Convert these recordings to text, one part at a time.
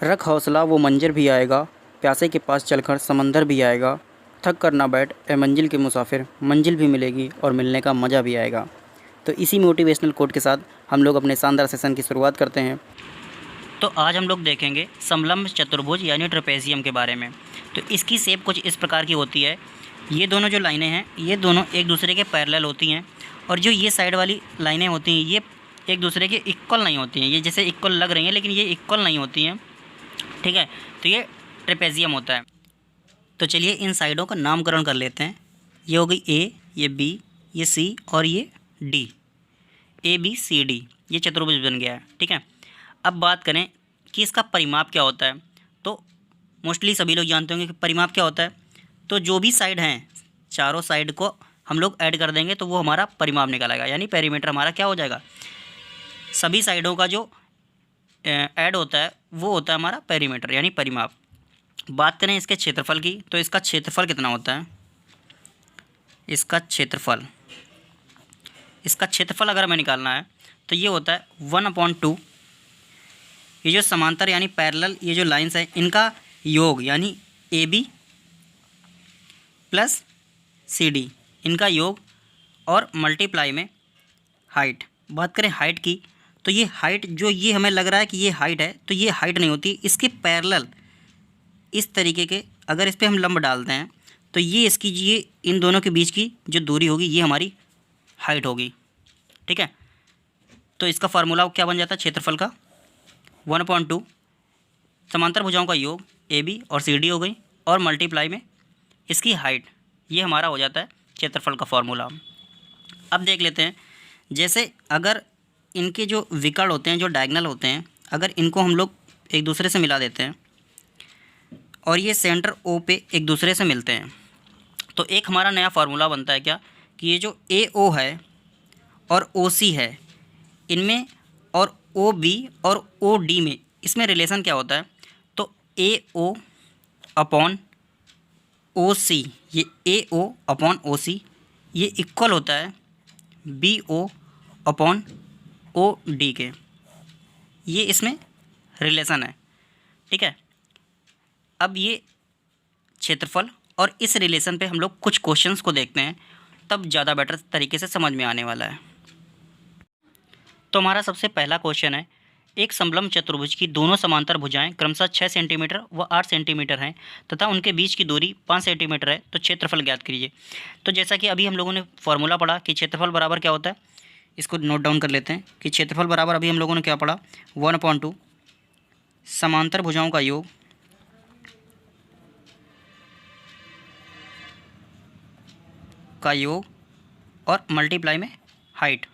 रख हौसला वो मंज़र भी आएगा, प्यासे के पास चलकर समंदर भी आएगा। थक कर ना बैठ ए मंजिल के मुसाफिर, मंजिल भी मिलेगी और मिलने का मज़ा भी आएगा। तो इसी मोटिवेशनल कोट के साथ हम लोग अपने शानदार सेशन की शुरुआत करते हैं। तो आज हम लोग देखेंगे समलंब चतुर्भुज यानी ट्रेपेजियम के बारे में। तो इसकी शेप कुछ इस प्रकार की होती है। ये दोनों जो लाइनें हैं ये दोनों एक दूसरे के पैरेलल होती हैं, और जो ये साइड वाली लाइनें होती हैं ये एक दूसरे के इक्वल नहीं होती हैं। ये जैसे इक्वल लग रही हैं लेकिन ये इक्वल नहीं होती हैं, ठीक है। तो ये ट्रेपेजियम होता है। तो चलिए इन साइडों का नामकरण कर लेते हैं। ये हो गई ए, ये बी, ये सी और ये डी। ABCD ये चतुर्भुज बन गया है, ठीक है। अब बात करें कि इसका परिमाप क्या होता है, तो मोस्टली सभी लोग जानते होंगे कि परिमाप क्या होता है। तो जो भी साइड हैं चारों साइड को हम लोग ऐड कर देंगे तो वो हमारा परिमाप निकल आएगा, यानी पेरीमीटर हमारा क्या हो जाएगा। सभी साइडों का जो ऐड होता है वो होता है हमारा पेरीमीटर यानी परिमाप। बात करें इसके क्षेत्रफल की, तो इसका क्षेत्रफल कितना होता है। इसका क्षेत्रफल अगर हमें निकालना है तो ये होता है 1/2। ये जो समांतर यानी पैरेलल ये जो लाइंस है इनका योग यानी AB प्लस CD इनका योग और मल्टीप्लाई में हाइट। बात करें हाइट की, तो ये हाइट जो ये हमें लग रहा है कि ये हाइट है, तो ये हाइट नहीं होती। इसके पैरेलल इस तरीके के अगर इस पर हम लंब डालते हैं तो ये इसकी ये इन दोनों के बीच की जो दूरी होगी ये हमारी हाइट होगी, ठीक है। तो इसका फार्मूला क्या बन जाता है क्षेत्रफल का 1/2 समांतर भुजाओं का योग AB और CD हो गई और मल्टीप्लाई में इसकी हाइट, ये हमारा हो जाता है क्षेत्रफल का फार्मूला। अब देख लेते हैं, जैसे अगर इनके जो विकर्ण होते हैं जो डायगोनल होते हैं, अगर इनको हम लोग एक दूसरे से मिला देते हैं और ये सेंटर O पे एक दूसरे से मिलते हैं तो एक हमारा नया फार्मूला बनता है क्या कि ये जो AO है और OC है इनमें और OB और OD में इसमें रिलेशन क्या होता है। तो AO अपॉन OC, ये AO अपॉन OC ये इक्वल होता है BO अपॉन OD के। ये इसमें रिलेशन है, ठीक है। अब ये क्षेत्रफल और इस रिलेशन पे हम लोग कुछ क्वेश्चंस को देखते हैं, तब ज़्यादा बेटर तरीके से समझ में आने वाला है। तो हमारा सबसे पहला क्वेश्चन है, एक समलंब चतुर्भुज की दोनों समांतर भुजाएं क्रमशः 6 सेंटीमीटर व 8 सेंटीमीटर हैं तथा उनके बीच की दूरी 5 सेंटीमीटर है, तो क्षेत्रफल ज्ञात कीजिए। तो जैसा कि अभी हम लोगों ने फार्मूला पढ़ा कि क्षेत्रफल बराबर क्या होता है, इसको नोट डाउन कर लेते हैं कि क्षेत्रफल बराबर अभी हम लोगों ने क्या पढ़ा 1/2 समांतर भुजाओं का योग और मल्टीप्लाई में हाइट।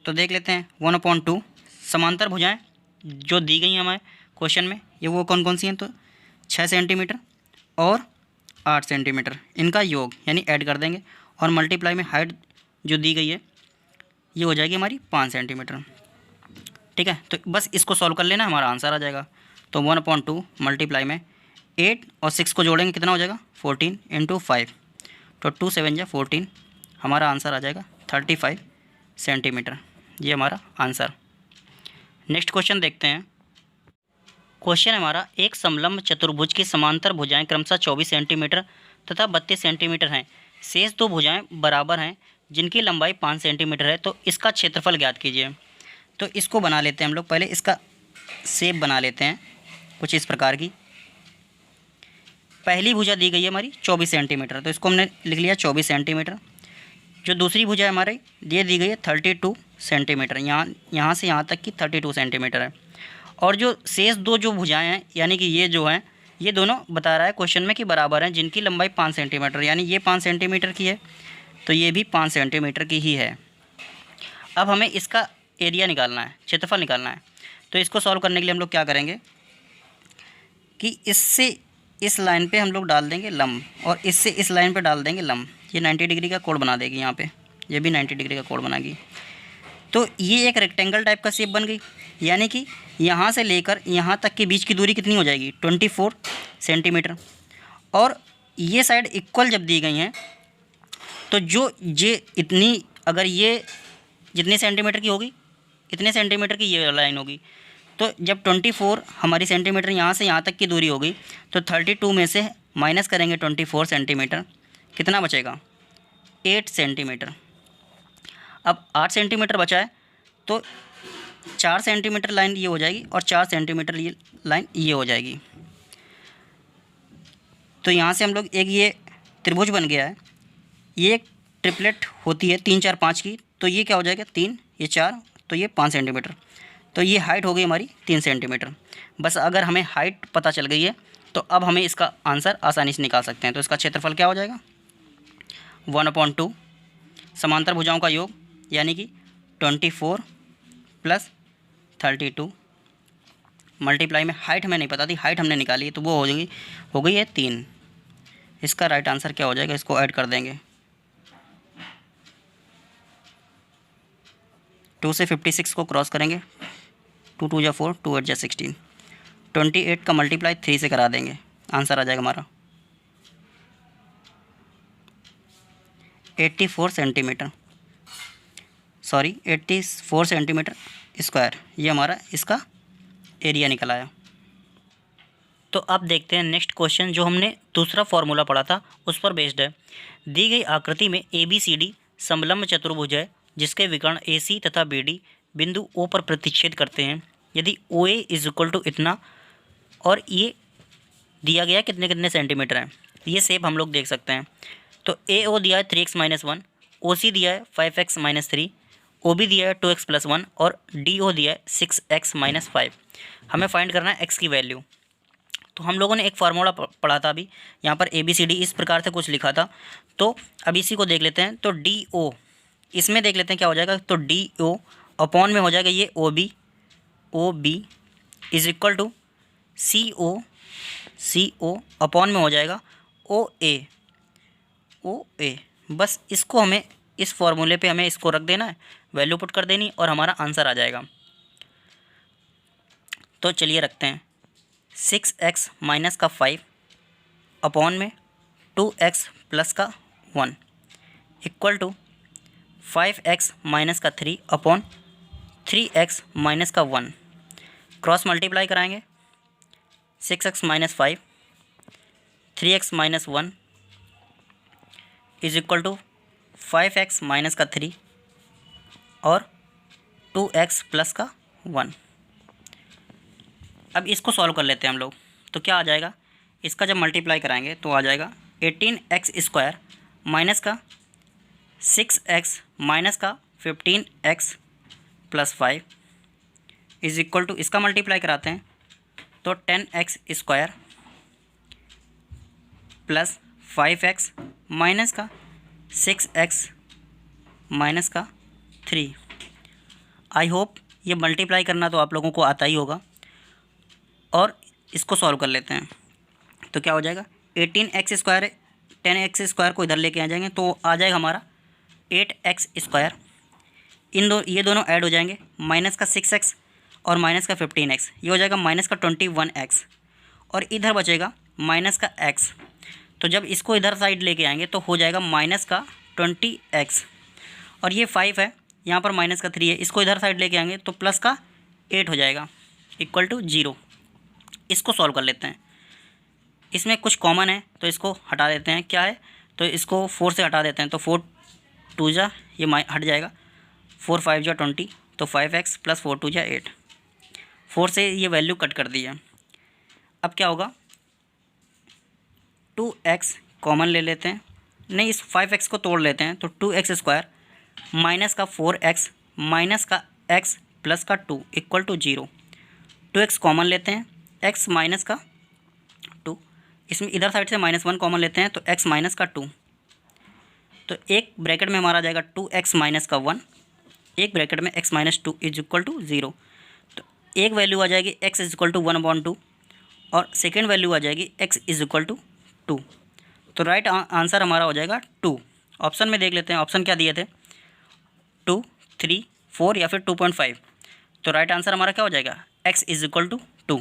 तो देख लेते हैं 1/2 समांतर भुजाएं जो दी गई हैं हमें क्वेश्चन में, ये वो कौन कौन सी हैं, तो 6 सेंटीमीटर और 8 सेंटीमीटर इनका योग यानी ऐड कर देंगे और मल्टीप्लाई में हाइट जो दी गई है ये हो जाएगी हमारी 5 सेंटीमीटर, ठीक है। तो बस इसको सॉल्व कर लेना, हमारा आंसर आ जाएगा। तो 1/2 मल्टीप्लाई में 8 और 6 को जोड़ेंगे कितना हो जाएगा 14 × 5, तो 2 7 जा 14, हमारा आंसर आ जाएगा 35 सेंटीमीटर। ये हमारा आंसर। नेक्स्ट क्वेश्चन देखते हैं। क्वेश्चन हमारा, एक समलंब चतुर्भुज की समांतर भुजाएं क्रमशः 24 सेंटीमीटर तथा 32 सेंटीमीटर हैं। शेष दो भुजाएं बराबर हैं जिनकी लंबाई 5 सेंटीमीटर है, तो इसका क्षेत्रफल ज्ञात कीजिए। तो इसको बना लेते हैं हम लोग, पहले इसका शेप बना लेते हैं कुछ इस प्रकार की। पहली भुजा दी गई है हमारी 24 सेंटीमीटर, तो इसको हमने लिख लिया 24 सेंटीमीटर। जो दूसरी भुजा है हमारी ये दी गई है 32 सेंटीमीटर, यहाँ से यहाँ तक की 32 सेंटीमीटर है। और जो शेष दो जो भुजाएं हैं यानी कि ये जो हैं ये दोनों बता रहा है क्वेश्चन में कि बराबर हैं, जिनकी लंबाई 5 सेंटीमीटर, यानी ये 5 सेंटीमीटर की है तो ये भी 5 सेंटीमीटर की ही है। अब हमें इसका एरिया निकालना है, क्षेत्रफल निकालना है। तो इसको सॉल्व करने के लिए हम लोग क्या करेंगे कि इससे इस लाइन पे हम लोग डाल देंगे लंब और इससे इस लाइन पे डाल देंगे लंब। ये 90 डिग्री का कोण बना देगी, यहाँ पे ये भी 90 डिग्री का कोण बनाएगी। तो ये एक रेक्टेंगल टाइप का शेप बन गई, यानी कि यहाँ से लेकर यहाँ तक के बीच की दूरी कितनी हो जाएगी 24 सेंटीमीटर। और ये साइड इक्वल जब दी गई हैं तो जो ये इतनी, अगर ये जितने सेंटीमीटर की होगी इतने सेंटीमीटर की ये लाइन होगी, तो जब 24 हमारी सेंटीमीटर यहाँ से यहाँ तक की दूरी होगी तो 32 में से माइनस करेंगे 24 सेंटीमीटर, कितना बचेगा 8 सेंटीमीटर। अब 8 सेंटीमीटर बचा है तो 4 सेंटीमीटर लाइन ये हो जाएगी और 4 सेंटीमीटर ये लाइन ये हो जाएगी। तो यहाँ से हम लोग एक ये त्रिभुज बन गया है, ये एक ट्रिपलेट होती है 3 4 5 की, तो ये क्या हो जाएगा 3 ये 4 तो ये 5 सेंटीमीटर। तो ये हाइट हो गई हमारी 3 सेंटीमीटर। बस अगर हमें हाइट पता चल गई है तो अब हमें इसका आंसर आसानी से निकाल सकते हैं। तो इसका क्षेत्रफल क्या हो जाएगा 1/2 समांतर भुजाओं का योग यानी कि 24 + 32 मल्टीप्लाई में हाइट हमें नहीं पता थी, हाइट हमने निकाली है तो वो हो गई है 3। इसका राइट आंसर क्या हो जाएगा, इसको ऐड कर देंगे 2 से 56 को क्रॉस करेंगे, 2 2 = 4 2 8 = 16, 28 का मल्टीप्लाई 3 से करा देंगे, आंसर आ जाएगा हमारा 84 सेंटीमीटर, सॉरी 84 सेंटीमीटर स्क्वायर, ये हमारा इसका एरिया निकल आया। तो अब देखते हैं नेक्स्ट क्वेश्चन जो हमने दूसरा फॉर्मूला पढ़ा था उस पर बेस्ड है। दी गई आकृति में ABCD समलंब चतुर्भुज है जिसके विकर्ण AC तथा BD बिंदु O पर प्रतिच्छेद करते हैं। यदि OA = इतना और ये दिया गया कितने कितने सेंटीमीटर है, ये शेप हम लोग देख सकते हैं। तो AO दिया है 3x - 1, OC दिया है 5x - 3, OB दिया है 2x + 1 और DO दिया है 6x - 5। हमें फाइंड करना है x की वैल्यू। तो हम लोगों ने एक फार्मूला पढ़ा था अभी, यहाँ पर ABCD इस प्रकार से कुछ लिखा था। तो अब इसी को देख लेते हैं। तो DO इसमें देख लेते हैं क्या हो जाएगा। तो DO अपॉन में हो जाएगा ये OB = CO अपॉन में हो जाएगा OA। बस इसको हमें इस फॉर्मूले पे हमें इसको रख देना है, वैल्यू पुट कर देनी और हमारा आंसर आ जाएगा। तो चलिए रखते हैं 6x - 5 अपॉन में 2x + 1 = 5x - 3 upon 3x - 1। Cross multiply कराएंगे 6x - 5 3x - 1 = 5x - 3 और 2x + 1। अब इसको सॉल्व कर लेते हैं हम लोग। तो क्या आ जाएगा, इसका जब मल्टीप्लाई कराएंगे तो आ जाएगा 18x² माइनस का 6x माइनस का 15x + 5 = इसका मल्टीप्लाई कराते हैं तो 10x² + 5x माइनस का 6x माइनस का 3। आई होप ये मल्टीप्लाई करना तो आप लोगों को आता ही होगा। और इसको सॉल्व कर लेते हैं। तो क्या हो जाएगा 18x², 10x² को इधर लेके आ जाएंगे तो आ जाएगा हमारा 8x²। ये दोनों ऐड हो जाएंगे, माइनस का 6x और माइनस का 15x, ये हो जाएगा माइनस का 21x और इधर बचेगा माइनस का x। तो जब इसको इधर साइड लेके आएंगे तो हो जाएगा माइनस का 20x और ये 5 है, यहाँ पर माइनस का 3 है, इसको इधर साइड लेके आएंगे तो प्लस का 8 हो जाएगा = 0। इसको सॉल्व कर लेते हैं। इसमें कुछ कॉमन है तो इसको हटा देते हैं। क्या है, तो इसको 4 से हटा देते हैं तो 4 2 जा ये हट जाएगा, 4 5 जा 20 तो 5x + 4 2 जा 8। 4 से ये वैल्यू कट कर दी है। अब क्या होगा 2x कॉमन ले लेते हैं, नहीं इस 5x को तोड़ लेते हैं तो 2x² माइनस का 4x माइनस का x प्लस का 2 = 0। 2x कॉमन लेते हैं, x माइनस का 2, इसमें इधर साइड से -1 कॉमन लेते हैं तो x माइनस का 2। तो एक ब्रैकेट में हमारा आ जाएगा 2x माइनस का 1, एक ब्रैकेट में x माइनस 2 = 0। तो एक वैल्यू आ जाएगी x = 1/2 और सेकेंड वैल्यू आ जाएगी x = 2। तो राइट आंसर हमारा हो जाएगा 2। ऑप्शन में देख लेते हैं, ऑप्शन क्या दिए थे 2 3 4 या फिर 2.5। तो राइट आंसर हमारा क्या हो जाएगा x = 2।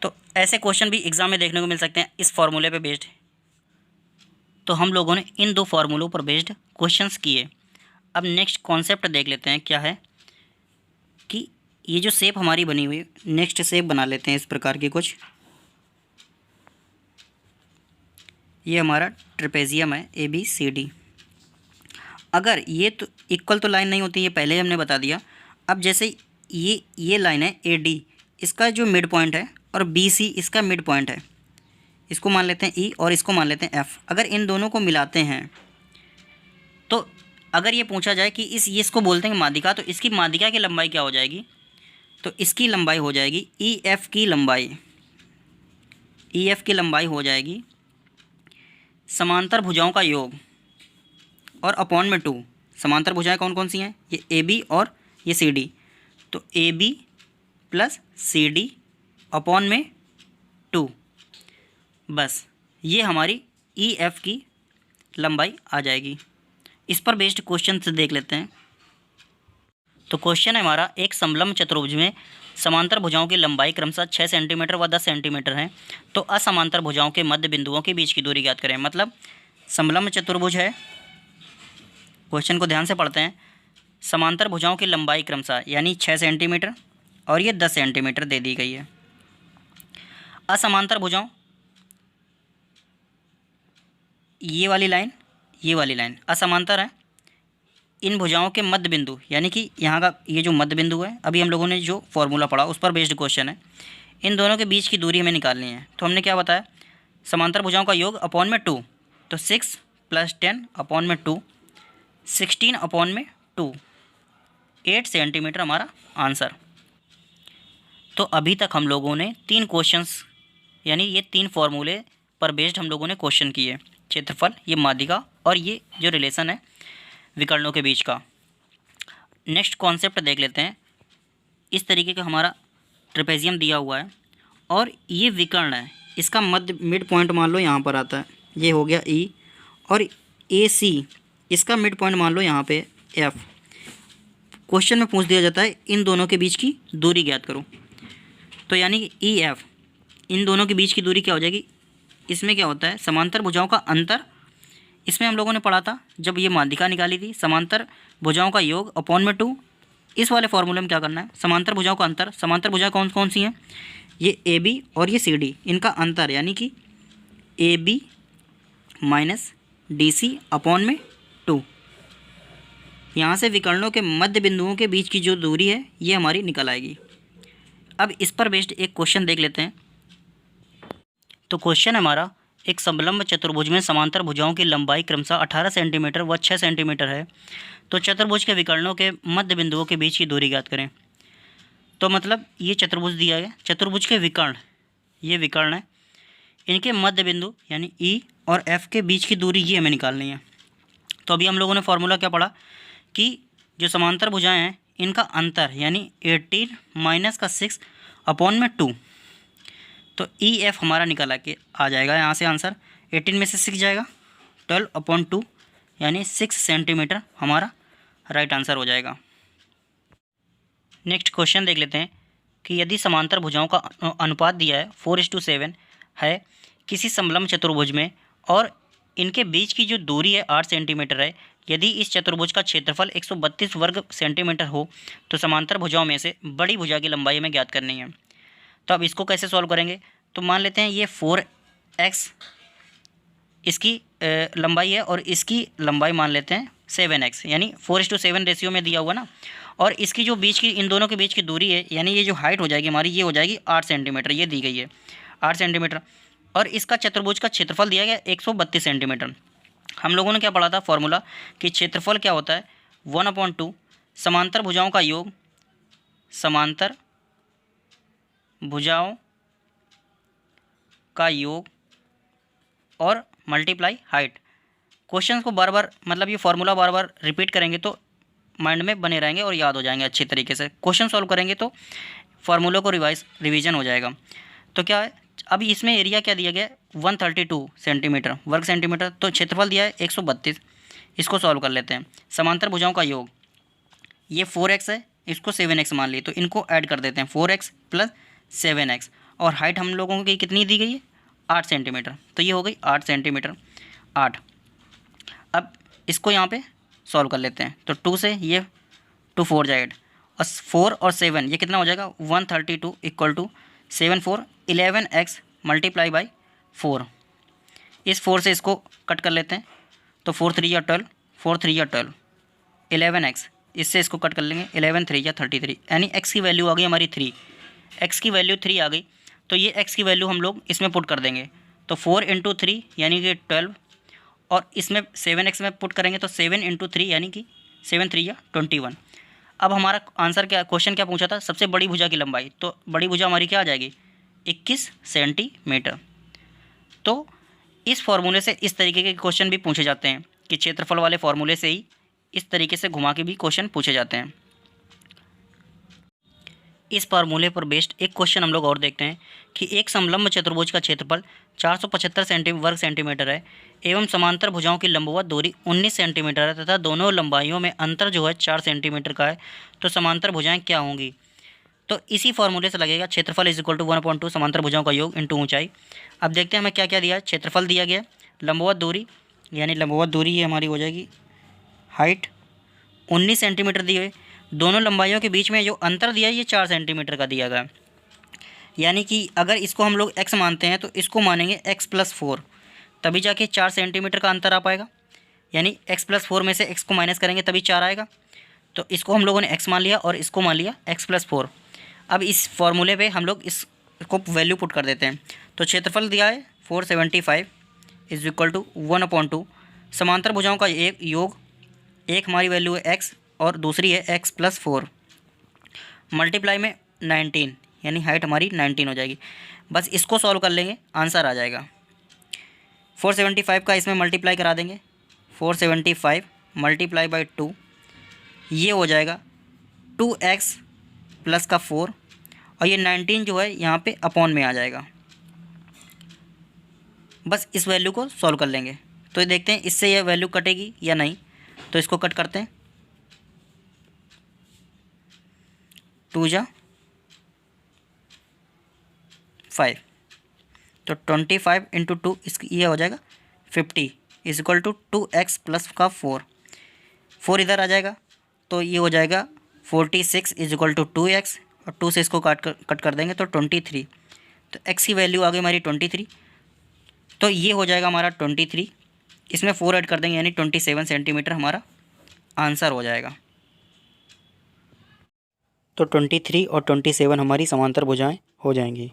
तो ऐसे क्वेश्चन भी एग्ज़ाम में देखने को मिल सकते हैं इस फार्मूले पे बेस्ड। तो हम लोगों ने इन दो फार्मूलों पर बेस्ड क्वेश्चंस किए। अब नेक्स्ट कॉन्सेप्ट देख लेते हैं क्या है कि ये जो शेप हमारी बनी हुई है, नेक्स्ट शेप बना लेते हैं इस प्रकार की कुछ। ये हमारा ट्रेपेजियम है ABCD। अगर ये तो इक्वल तो लाइन नहीं होती, ये पहले ही हमने बता दिया। अब जैसे ये लाइन है AD, इसका जो मिड पॉइंट है, और BC इसका मिड पॉइंट है, इसको मान लेते हैं E और इसको मान लेते हैं F। अगर इन दोनों को मिलाते हैं तो अगर ये पूछा जाए कि ये इसको बोलते हैं माध्यिका, तो इसकी माध्यिका की लंबाई क्या हो जाएगी, तो इसकी लंबाई हो जाएगी EF की लंबाई, EF की लंबाई हो जाएगी समांतर भुजाओं का योग और अपॉन में 2। समांतर भुजाएं कौन कौन सी हैं, ये AB और ये CD, तो AB प्लस CD अपॉन में 2। बस ये हमारी EF की लंबाई आ जाएगी। इस पर बेस्ड क्वेश्चन से देख लेते हैं। तो क्वेश्चन है हमारा, एक समलंब चतुर्भुज में समांतर भुजाओं की लंबाई क्रमशः 6 सेंटीमीटर व 10 सेंटीमीटर है, तो असमांतर भुजाओं के मध्य बिंदुओं के बीच की दूरी ज्ञात करें। मतलब समलंब चतुर्भुज है, क्वेश्चन को ध्यान से पढ़ते हैं। समांतर भुजाओं की लंबाई क्रमशः यानी 6 सेंटीमीटर और ये 10 सेंटीमीटर दे दी गई है। असमांतर भुजाओं, ये वाली लाइन असमांतर है। इन भुजाओं के मध्य बिंदु यानी कि यहाँ का ये जो मध्य बिंदु है, अभी हम लोगों ने जो फॉर्मूला पढ़ा उस पर बेस्ड क्वेश्चन है। इन दोनों के बीच की दूरी हमें निकालनी है। तो हमने क्या बताया, समांतर भुजाओं का योग अपॉन में 2, तो 6 + 10 अपॉन में 2, 16 अपॉन में 2, 8 सेंटीमीटर हमारा आंसर। तो अभी तक हम लोगों ने 3 क्वेश्चंस यानी ये 3 फॉर्मूले पर बेस्ड हम लोगों ने क्वेश्चन किए। क्षेत्रफल, ये माध्यिका, और ये जो रिलेशन है विकर्णों के बीच का। नेक्स्ट कॉन्सेप्ट देख लेते हैं। इस तरीके का हमारा ट्रेपेजियम दिया हुआ है और ये विकर्ण है, इसका मध्य मिड पॉइंट मान लो यहाँ पर आता है, ये हो गया E, और AC इसका मिड पॉइंट मान लो यहाँ पे F। क्वेश्चन में पूछ दिया जाता है इन दोनों के बीच की दूरी ज्ञात करो, तो यानी कि EF, इन दोनों के बीच की दूरी क्या हो जाएगी। इसमें क्या होता है, समांतर भुजाओं का अंतर, इसमें हम लोगों ने पढ़ा था जब ये माध्यिका निकाली थी, समांतर भुजाओं का योग अपॉन में 2। इस वाले फॉर्मूले में क्या करना है, समांतर भुजाओं का अंतर, समांतर भुजाएं कौन कौन सी हैं, ये AB और ये CD, इनका अंतर यानी कि AB माइनस DC अपॉन में 2। यहाँ से विकर्णों के मध्य बिंदुओं के बीच की जो दूरी है ये हमारी निकल आएगी। अब इस पर बेस्ड एक क्वेश्चन देख लेते हैं। तो क्वेश्चन हमारा, एक समलंब चतुर्भुज में समांतर भुजाओं की लंबाई क्रमशः 18 सेंटीमीटर व 6 सेंटीमीटर है, तो चतुर्भुज के विकर्णों के मध्य बिंदुओं के बीच की दूरी ज्ञात करें। तो मतलब ये चतुर्भुज दिया गया, चतुर्भुज के विकर्ण, ये विकर्ण है, इनके मध्य बिंदु यानी E और F के बीच की दूरी ये हमें निकालनी है। तो अभी हम लोगों ने फॉर्मूला क्या पढ़ा कि जो समांतर भुजाएं हैं इनका अंतर यानी 18 माइनस का 6 अपॉन में 2, तो EF हमारा निकला के आ जाएगा यहाँ से आंसर। 18 में से 6 जाएगा, 12 अपॉन 2 यानी 6 सेंटीमीटर हमारा राइट आंसर हो जाएगा। नेक्स्ट क्वेश्चन देख लेते हैं कि यदि समांतर भुजाओं का अनुपात दिया है 4:7 है किसी समलंब चतुर्भुज में, और इनके बीच की जो दूरी है 8 सेंटीमीटर है, यदि इस चतुर्भुज का क्षेत्रफल 132 वर्ग सेंटीमीटर हो, तो समांतर भुजाओं में से बड़ी भुजा की लंबाई हमें ज्ञात करनी है। तो अब इसको कैसे सॉल्व करेंगे, तो मान लेते हैं ये 4x इसकी लंबाई है और इसकी लंबाई मान लेते हैं 7x, यानी 4:7 रेशियो में दिया हुआ ना, और इसकी जो बीच की, इन दोनों के बीच की दूरी है यानी ये जो हाइट हो जाएगी हमारी, ये हो जाएगी 8 सेंटीमीटर, ये दी गई है 8 सेंटीमीटर, और इसका चतुर्भुज का क्षेत्रफल दिया गया 132 सेंटीमीटर। हम लोगों ने क्या पढ़ा था फॉर्मूला कि क्षेत्रफल क्या होता है 1/2 समांतर भुजाओं का योग, समांतर भुजाओं का योग और मल्टीप्लाई हाइट। क्वेश्चन को बार बार, मतलब ये फॉर्मूला बार बार रिपीट करेंगे तो माइंड में बने रहेंगे और याद हो जाएंगे अच्छे तरीके से। क्वेश्चन सॉल्व करेंगे तो फार्मूलों को रिवीजन हो जाएगा। तो क्या है, अभी इसमें एरिया क्या दिया गया है 132 सेंटीमीटर वर्ग सेंटीमीटर, तो क्षेत्रफल दिया है 132। इसको सॉल्व कर लेते हैं। समांतर भुजाओं का योग, ये 4x है, इसको 7x मान लिए, तो इनको ऐड कर देते हैं 4x + 7x, और हाइट हम लोगों की कितनी दी गई है 8 सेंटीमीटर, तो ये हो गई 8 सेंटीमीटर 8। अब इसको यहाँ पे सॉल्व कर लेते हैं, तो 2 से ये 2 4 जा 8, और 4 और 7 ये कितना हो जाएगा 132 equal to 7 4 11x multiply by 4। इस 4 से इसको कट कर लेते हैं तो 4 3 या 12, 4 3 या 12, 11x इससे इसको कट कर लेंगे 11 3 या 33, यानी x की वैल्यू आ गई हमारी 3। x की वैल्यू 3 आ गई तो ये x की वैल्यू हम लोग इसमें पुट कर देंगे तो 4 इंटू 3 यानी कि 12, और इसमें 7x में पुट करेंगे तो 7 इंटू 3 यानी कि 7 3 या 21। अब हमारा आंसर क्या, क्वेश्चन क्या पूछा था, सबसे बड़ी भुजा की लंबाई, तो बड़ी भुजा हमारी क्या आ जाएगी 21 सेंटीमीटर। तो इस फॉर्मूले से इस तरीके के क्वेश्चन भी पूछे जाते हैं कि क्षेत्रफल वाले फॉर्मूले से ही इस तरीके से घुमा के भी क्वेश्चन पूछे जाते हैं। इस फार्मूले पर बेस्ड एक क्वेश्चन हम लोग और देखते हैं कि एक समलंब चतुर्भुज का क्षेत्रफल 475 वर्ग सेंटीमीटर है एवं समांतर भुजाओं की लंबवत दूरी 19 सेंटीमीटर है तथा दोनों लंबाइयों में अंतर जो है 4 सेंटीमीटर का है, तो समांतर भुजाएं क्या होंगी। तो इसी फार्मूले से लगेगा क्षेत्रफल इज इक्वल टू 1/2 समांतर भुजाओं का योग इंटू ऊंचाई। अब देखते हैं हमें क्या क्या दिया है। क्षेत्रफल दिया गया, लंबवत दूरी यानी लंबवत दूरी ये हमारी हो जाएगी हाइट 19 सेंटीमीटर दी हुई, दोनों लंबाइयों के बीच में जो अंतर दिया है ये 4 सेंटीमीटर का दिया गया, यानी कि अगर इसको हम लोग x मानते हैं तो इसको मानेंगे x+4, तभी जाके 4 सेंटीमीटर का अंतर आ पाएगा, यानी x+4 में से x को माइनस करेंगे तभी 4 आएगा। तो इसको हम लोगों ने x मान लिया और इसको मान लिया x+4। अब इस फॉर्मूले पे हम लोग इसको वैल्यू पुट कर देते हैं। तो क्षेत्रफल दिया है 475 इज इक्वल टू 1/2 समांतर भुजाओं का एक योग, एक हमारी वैल्यू है x और दूसरी है x+4 मल्टीप्लाई में 19, यानी हाइट हमारी 19 हो जाएगी। बस इसको सॉल्व कर लेंगे आंसर आ जाएगा। 475 का इसमें मल्टीप्लाई करा देंगे, 475 मल्टीप्लाई बाई 2 ये हो जाएगा 2x प्लस का 4 और ये 19 जो है यहाँ पे अपॉन में आ जाएगा। बस इस वैल्यू को सॉल्व कर लेंगे तो ये देखते हैं इससे ये वैल्यू कटेगी या नहीं। तो इसको कट करते हैं, 2 जा 5, तो 25 इंटू 2 इसकी ये हो जाएगा 50 is equal to 2x plus का 4 इधर आ जाएगा तो ये हो जाएगा 46 इज इक्वल टू 2x और 2 से इसको कट कर देंगे तो 23। तो x की वैल्यू आ गई हमारी 23, तो ये हो जाएगा हमारा 23, इसमें 4 ऐड कर देंगे यानी 27 सेंटीमीटर हमारा आंसर हो जाएगा। तो 23 और 27 हमारी समांतर भुजाएं हो जाएंगी।